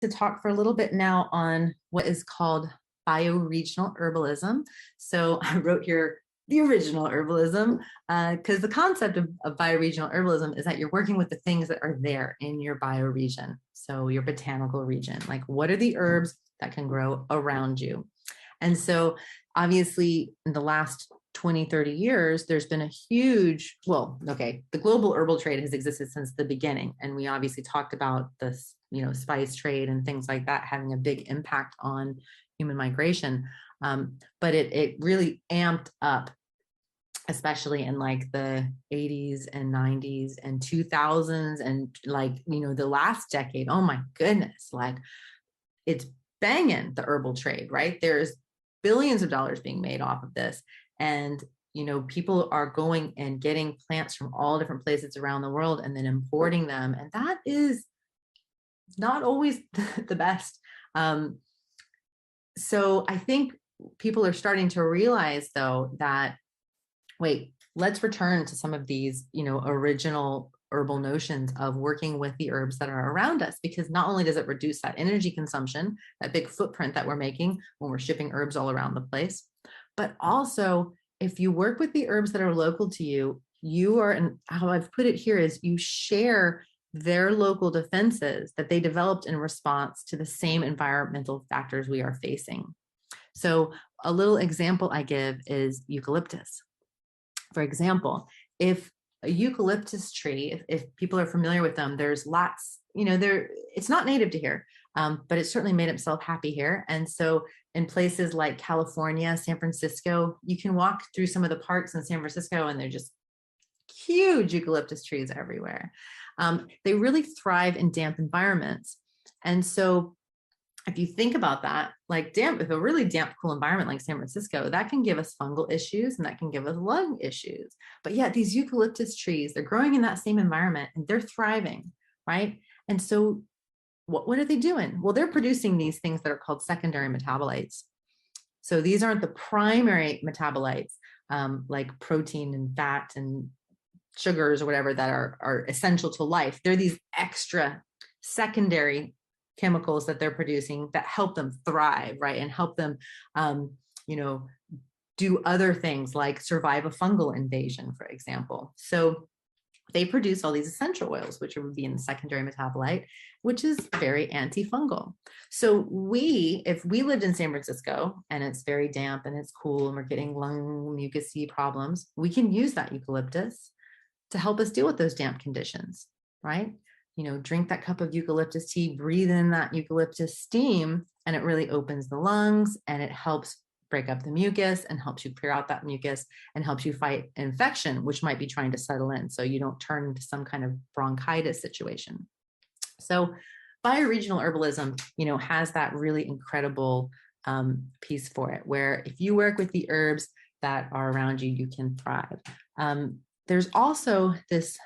to talk for a little bit now on what is called bioregional herbalism. So I wrote here the original herbalism because the concept of bioregional herbalism is that you're working with the things that are there in your bioregion. So your botanical region, like what are the herbs that can grow around you? And so obviously in the last 20, 30 years, there's been a huge, the global herbal trade has existed since the beginning. And we obviously talked about this, spice trade and things like that having a big impact on human migration. But it really amped up, especially in like the 80s and 90s and 2000s and the last decade. Oh my goodness, like it's banging the herbal trade, right? There's billions of dollars being made off of this. And, people are going and getting plants from all different places around the world and then importing them. And that is not always the best. So I think people are starting to realize, though, that, wait, let's return to some of these, original herbal notions of working with the herbs that are around us, because not only does it reduce that energy consumption, that big footprint that we're making when we're shipping herbs all around the place, but also if you work with the herbs that are local to you, you are, and how I've put it here is you share their local defenses that they developed in response to the same environmental factors we are facing. So a little example I give is eucalyptus. For example, if a eucalyptus tree, if people are familiar with them, there's lots, it's not native to here, but it certainly made itself happy here. And so in places like California, San Francisco, you can walk through some of the parks in San Francisco and they're just huge eucalyptus trees everywhere. They really thrive in damp environments. And so if you think about that, like if a really damp, cool environment like San Francisco, that can give us fungal issues and that can give us lung issues. But yet these eucalyptus trees, they're growing in that same environment and they're thriving, right? And so what are they doing? Well, they're producing these things that are called secondary metabolites. So these aren't the primary metabolites like protein and fat and sugars or whatever that are essential to life. They're these extra secondary chemicals that they're producing that help them thrive, right? And help them, do other things like survive a fungal invasion, for example. So they produce all these essential oils, which would be in the secondary metabolite, which is very antifungal. So if we lived in San Francisco and it's very damp and it's cool and we're getting lung mucousy problems, we can use that eucalyptus to help us deal with those damp conditions, right? Drink that cup of eucalyptus tea, breathe in that eucalyptus steam, and it really opens the lungs and it helps break up the mucus and helps you clear out that mucus and helps you fight infection, which might be trying to settle in so you don't turn into some kind of bronchitis situation. So bioregional herbalism, has that really incredible piece for it, where if you work with the herbs that are around you, you can thrive. There's also this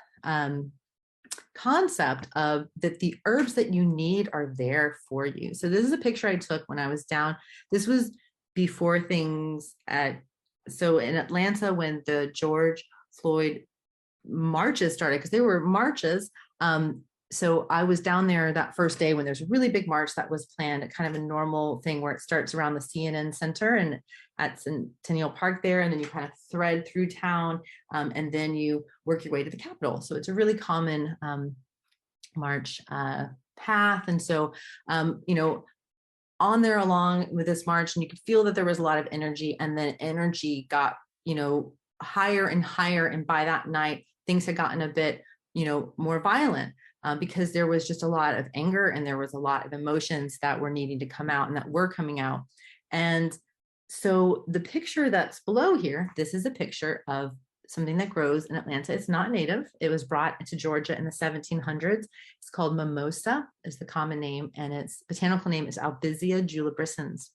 concept of that the herbs that you need are there for you. So this is a picture I took when I was down. This was before so in Atlanta, when the George Floyd marches started, because there were marches. So I was down there that first day when there's a really big march that was planned, at kind of a normal thing where it starts around the CNN Center and at Centennial Park there, and then you kind of thread through town, and then you work your way to the Capitol. So it's a really common march path. And so, on there along with this march, and you could feel that there was a lot of energy, and then energy got, higher and higher. And by that night, things had gotten a bit, more violent. Because there was just a lot of anger and there was a lot of emotions that were needing to come out and that were coming out. And so the picture that's below here, this is a picture of something that grows in Atlanta. It's not native. It was brought to Georgia in the 1700s. It's called mimosa is the common name, and its botanical name is Albizia julibriscens.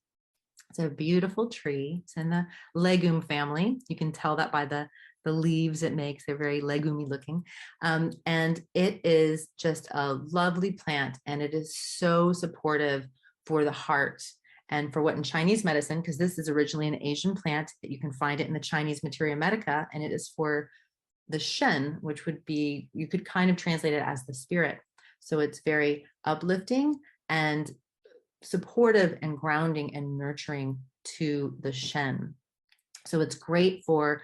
It's a beautiful tree. It's in the legume family. You can tell that by the leaves it makes. They're very legumy looking. And it is just a lovely plant, and it is so supportive for the heart and for what in Chinese medicine, because this is originally an Asian plant that you can find it in the Chinese Materia Medica, and it is for the Shen, which would be, you could kind of translate it as the spirit. So it's very uplifting and supportive and grounding and nurturing to the Shen. So it's great for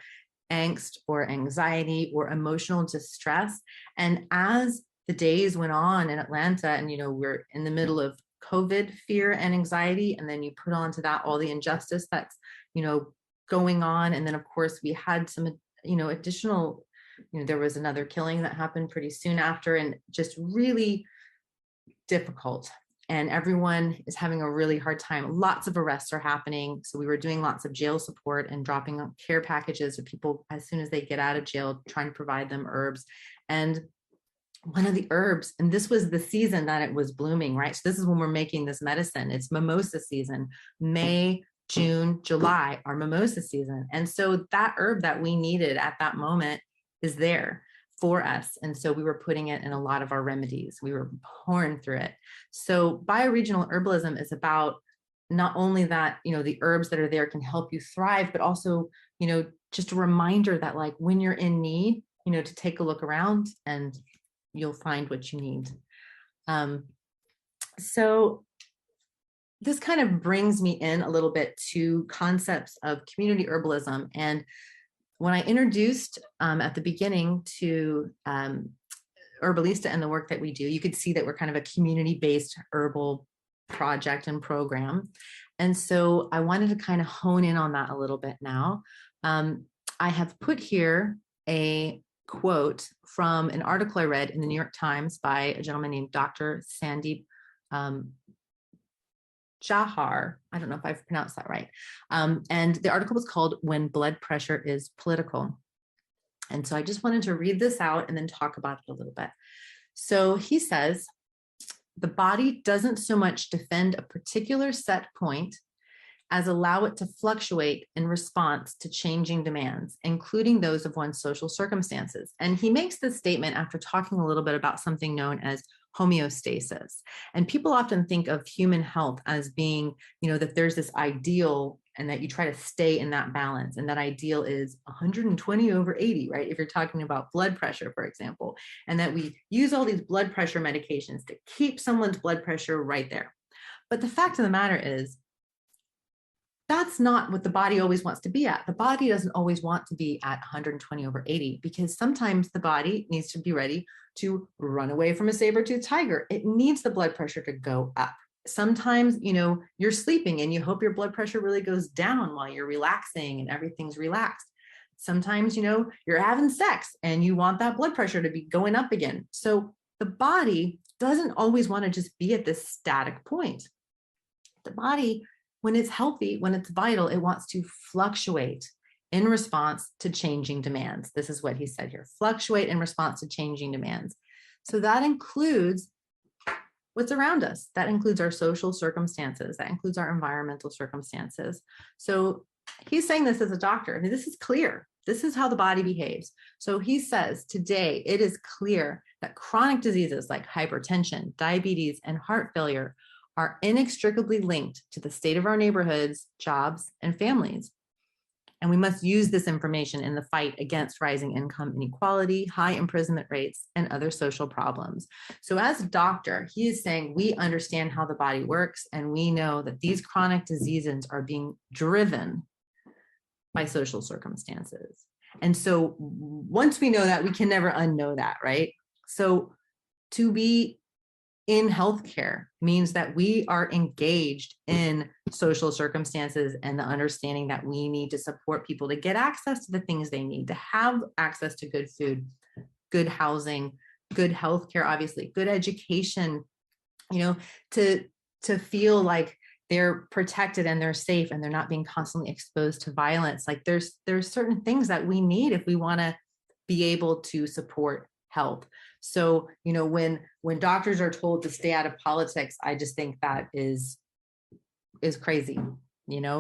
angst or anxiety or emotional distress. And as the days went on in Atlanta, and we're in the middle of COVID fear and anxiety, and then you put onto that all the injustice that's going on, and then of course we had some additional, there was another killing that happened pretty soon after, and just really difficult. And everyone is having a really hard time. Lots of arrests are happening. So we were doing lots of jail support and dropping care packages to people as soon as they get out of jail, trying to provide them herbs. And one of the herbs, and this was the season that it was blooming, right? So this is when we're making this medicine. It's mimosa season. May, June, July are mimosa season. And so that herb that we needed at that moment is there for us. And so we were putting it in a lot of our remedies. We were pouring through it. So bioregional herbalism is about not only that, the herbs that are there can help you thrive, but also, just a reminder that like when you're in need, to take a look around and you'll find what you need. So this kind of brings me in a little bit to concepts of community herbalism. And when I introduced at the beginning to Herbalista and the work that we do, you could see that we're kind of a community-based herbal project and program. And so I wanted to kind of hone in on that a little bit now. I have put here a quote from an article I read in the New York Times by a gentleman named Dr. Sandeep Jahar. I don't know if I've pronounced that right. And the article was called "When Blood Pressure is Political." And so I just wanted to read this out and then talk about it a little bit. So he says, the body doesn't so much defend a particular set point as allow it to fluctuate in response to changing demands, including those of one's social circumstances. And he makes this statement after talking a little bit about something known as homeostasis. And people often think of human health as being, that there's this ideal and that you try to stay in that balance. And that ideal is 120/80, right? If you're talking about blood pressure, for example, and that we use all these blood pressure medications to keep someone's blood pressure right there. But the fact of the matter is, that's not what the body always wants to be at. The body doesn't always want to be at 120/80 because sometimes the body needs to be ready to run away from a saber-toothed tiger. It needs the blood pressure to go up. Sometimes, you're sleeping and you hope your blood pressure really goes down while you're relaxing and everything's relaxed. Sometimes, you're having sex and you want that blood pressure to be going up again. So the body doesn't always want to just be at this static point. The body, when it's healthy, when it's vital, it wants to fluctuate in response to changing demands. This is what he said here, fluctuate in response to changing demands. So that includes what's around us. That includes our social circumstances. That includes our environmental circumstances. So he's saying this as a doctor. I mean, this is clear. This is how the body behaves. So he says today it is clear that chronic diseases like hypertension, diabetes, and heart failure are inextricably linked to the state of our neighborhoods, jobs, and families. And we must use this information in the fight against rising income inequality, high imprisonment rates, and other social problems. So as a doctor, he is saying we understand how the body works, and we know that these chronic diseases are being driven by social circumstances. And so once we know that, we can never unknow that, right? So to be in healthcare means that we are engaged in social circumstances and the understanding that we need to support people to get access to the things they need, to have access to good food, good housing, good healthcare, obviously, good education, to feel like they're protected and they're safe and they're not being constantly exposed to violence. Like there's certain things that we need if we want to be able to support health. So, when doctors are told to stay out of politics, I just think that is crazy,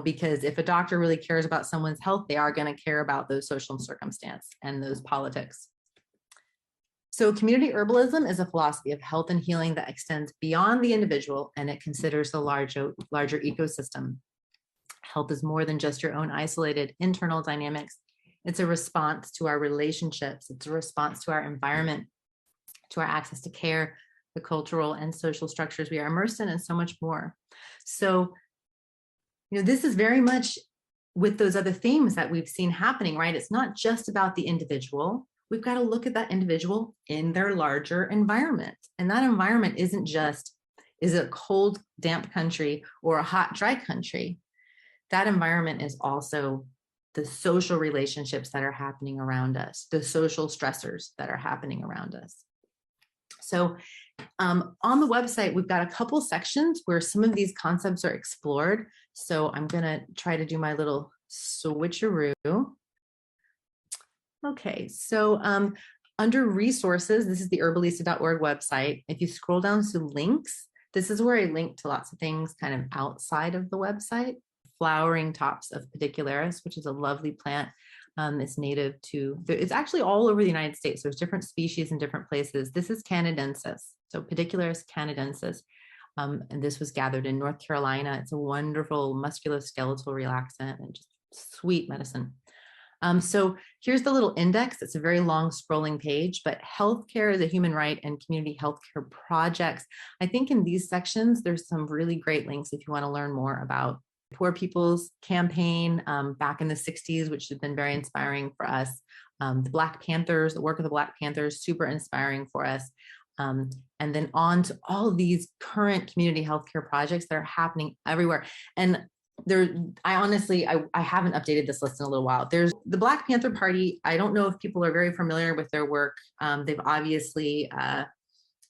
because if a doctor really cares about someone's health, they are going to care about those social circumstances and those politics. So community herbalism is a philosophy of health and healing that extends beyond the individual, and it considers the larger ecosystem. Health is more than just your own isolated internal dynamics. It's a response to our relationships. It's a response to our environment, to our access to care, the cultural and social structures we are immersed in, and so much more. So, this is very much with those other themes that we've seen happening, right? It's not just about the individual. We've got to look at that individual in their larger environment. And that environment isn't just, is it a cold, damp country or a hot, dry country? That environment is also the social relationships that are happening around us, the social stressors that are happening around us. So on the website, we've got a couple sections where some of these concepts are explored. So I'm going to try to do my little switcheroo. Okay, so under resources, this is the herbalista.org website. If you scroll down to links, this is where I link to lots of things kind of outside of the website. Flowering tops of pedicularis, which is a lovely plant. It's native to, it's actually all over the United States. There's different species in different places. This is canadensis, so pedicularis canadensis. And this was gathered in North Carolina. It's a wonderful musculoskeletal relaxant and just sweet medicine. So here's the little index. It's a very long scrolling page, but healthcare is a human right and community healthcare projects. I think in these sections, there's some really great links if you want to learn more about Poor People's Campaign back in the 60s, which has been very inspiring for us. The Black Panthers, the work of the Black Panthers, super inspiring for us. And then on to all of these current community healthcare projects that are happening everywhere. And I haven't updated this list in a little while. There's the Black Panther Party. I don't know if people are very familiar with their work. They've obviously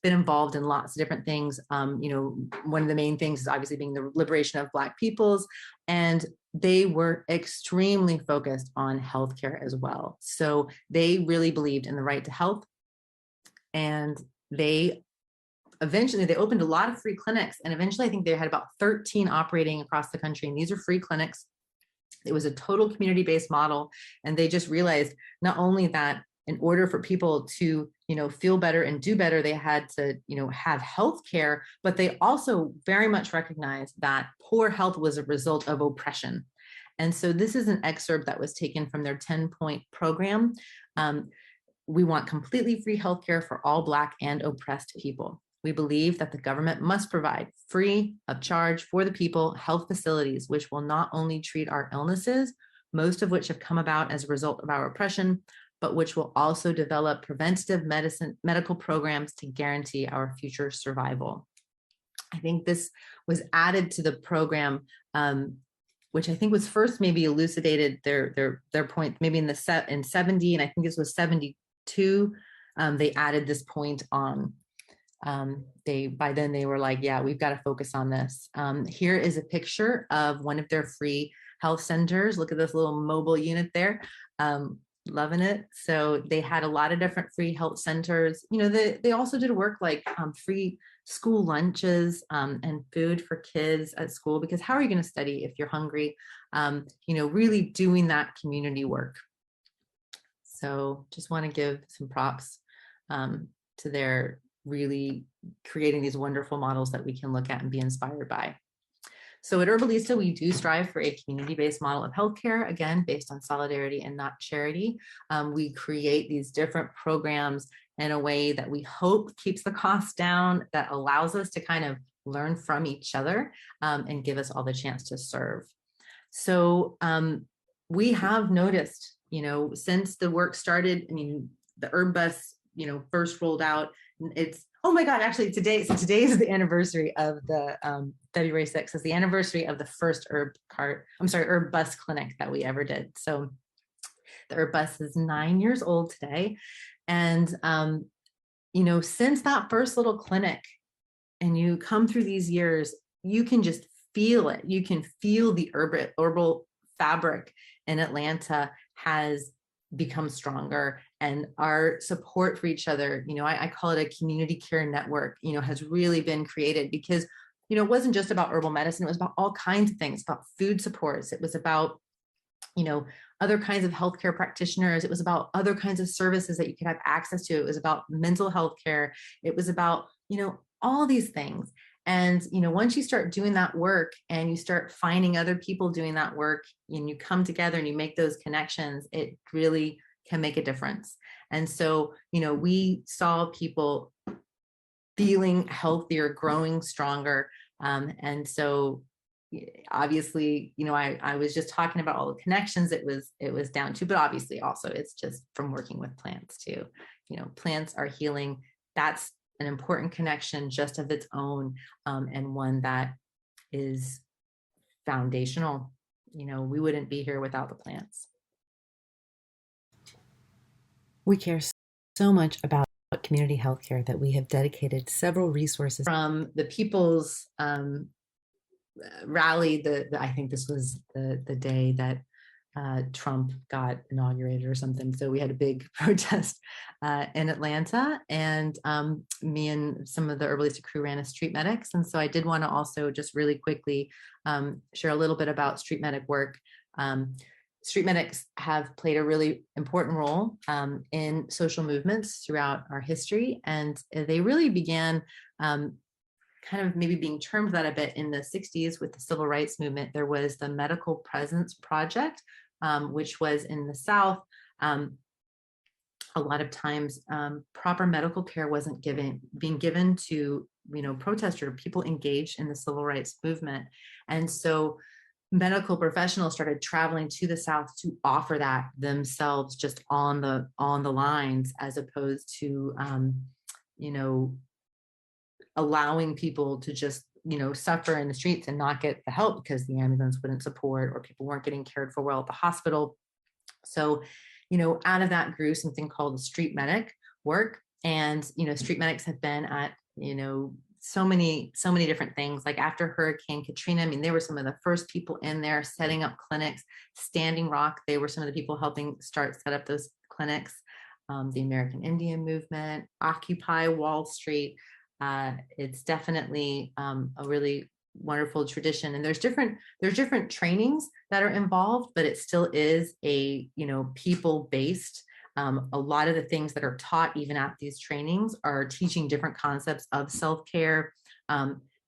been involved in lots of different things. One of the main things is obviously being the liberation of Black peoples, and they were extremely focused on healthcare as well. So they really believed in the right to health, and they opened a lot of free clinics, and eventually I think they had about 13 operating across the country, and these are free clinics. It was a total community-based model, and they just realized not only that in order for people to, feel better and do better, they had to, have health care, but they also very much recognized that poor health was a result of oppression. And so this is an excerpt that was taken from their 10-point program. We want completely free healthcare for all Black and oppressed people. We believe that the government must provide free of charge for the people health facilities, which will not only treat our illnesses, most of which have come about as a result of our oppression, but which will also develop preventative medical programs to guarantee our future survival. I think this was added to the program, which I think was first maybe elucidated their point maybe in 70, and I think this was 72. They added this point on. By then they were like, yeah, we've got to focus on this. Here is a picture of one of their free health centers. Look at this little mobile unit there. Loving it. So they had a lot of different free health centers. They also did work like free school lunches and food for kids at school, because how are you going to study if you're hungry? Really doing that community work. So just want to give some props to their really creating these wonderful models that we can look at and be inspired by. So at Herbalista, we do strive for a community-based model of healthcare, again, based on solidarity and not charity. We create these different programs in a way that we hope keeps the costs down, that allows us to kind of learn from each other and give us all the chance to serve. So we have noticed, since the work started, the Herb Bus, first rolled out, it's, oh my God, actually today is the anniversary of the February 6th is the anniversary of the first Herb Bus clinic that we ever did. So the Herb Bus is 9 years old today. And, since that first little clinic, and you come through these years, you can just feel it. You can feel the herbal fabric in Atlanta has become stronger, and our support for each other, I call it a community care network, has really been created, because, it wasn't just about herbal medicine. It was about all kinds of things, about food supports. It was about, other kinds of healthcare practitioners. It was about other kinds of services that you could have access to. It was about mental health care. It was about, all these things. And, once you start doing that work and you start finding other people doing that work, and you come together and you make those connections, it really can make a difference. And so, we saw people feeling healthier, growing stronger. And so obviously, I was just talking about all the connections it was down to, but obviously also it's just from working with plants too. Plants are healing. That's an important connection just of its own, and one that is foundational. We wouldn't be here without the plants. We care so much about community healthcare that we have dedicated several resources from the people's rally. I think this was the day that Trump got inaugurated or something. So we had a big protest in Atlanta, and me and some of the Herbalistic crew ran as street medics. And so I did want to also just really quickly share a little bit about street medic work. Street medics have played a really important role in social movements throughout our history, and they really began kind of maybe being termed that a bit in the 60s with the civil rights movement. There was the Medical Presence Project, which was in the South. A lot of times proper medical care wasn't being given to protesters, people engaged in the civil rights movement. And so medical professionals started traveling to the South to offer that themselves, just on the lines, as opposed to allowing people to just suffer in the streets and not get the help because the ambulance wouldn't support, or people weren't getting cared for well at the hospital. So out of that grew something called the street medic work. And street medics have been at so many different things. Like after Hurricane Katrina, I mean, they were some of the first people in there setting up clinics. Standing Rock, they were some of the people helping set up those clinics. The American Indian movement, Occupy Wall Street. It's definitely a really wonderful tradition, and there's different trainings that are involved, but it still is a people-based. A lot of the things that are taught even at these trainings are teaching different concepts of self-care,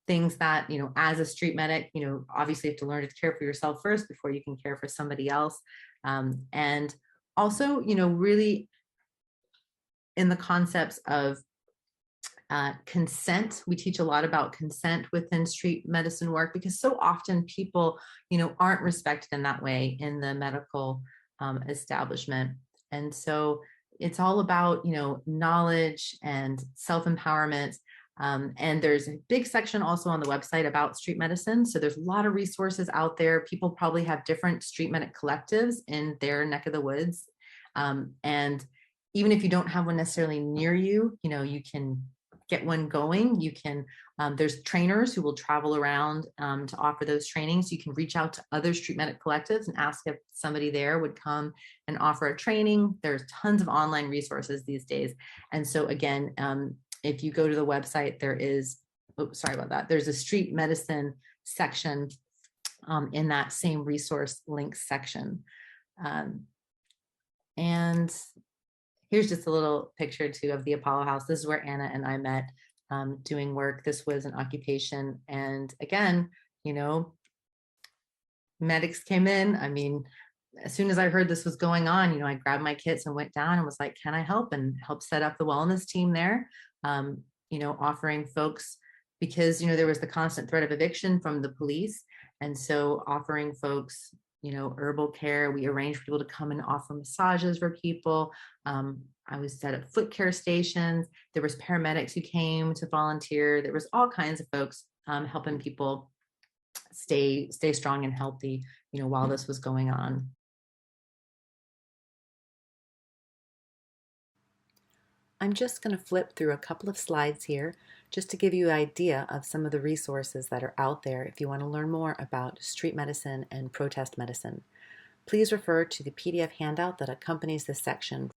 things that as a street medic, obviously you have to learn to care for yourself first before you can care for somebody else, and also really in the concepts of consent. We teach a lot about consent within street medicine work, because so often people, aren't respected in that way in the medical establishment. And so it's all about, knowledge and self-empowerment. And there's a big section also on the website about street medicine. So there's a lot of resources out there. People probably have different street medic collectives in their neck of the woods. And even if you don't have one necessarily near you, you can get one going. You can, there's trainers who will travel around to offer those trainings. You can reach out to other street medic collectives and ask if somebody there would come and offer a training. There's tons of online resources these days. And so again, if you go to the website, there is, sorry about that, there's a street medicine section in that same resource links section. And here's just a little picture too of the Apollo House. This is where Anna and I met doing work. This was an occupation. And again, medics came in. I mean, as soon as I heard this was going on, I grabbed my kits and went down and was like, can I help? And help set up the wellness team there, offering folks, because, there was the constant threat of eviction from the police. And so offering folks, herbal care. We arranged for people to come and offer massages for people. I was set up foot care stations. There was paramedics who came to volunteer. There was all kinds of folks helping people stay strong and healthy, while this was going on. I'm just going to flip through a couple of slides here just to give you an idea of some of the resources that are out there if you want to learn more about street medicine and protest medicine. Please refer to the PDF handout that accompanies this section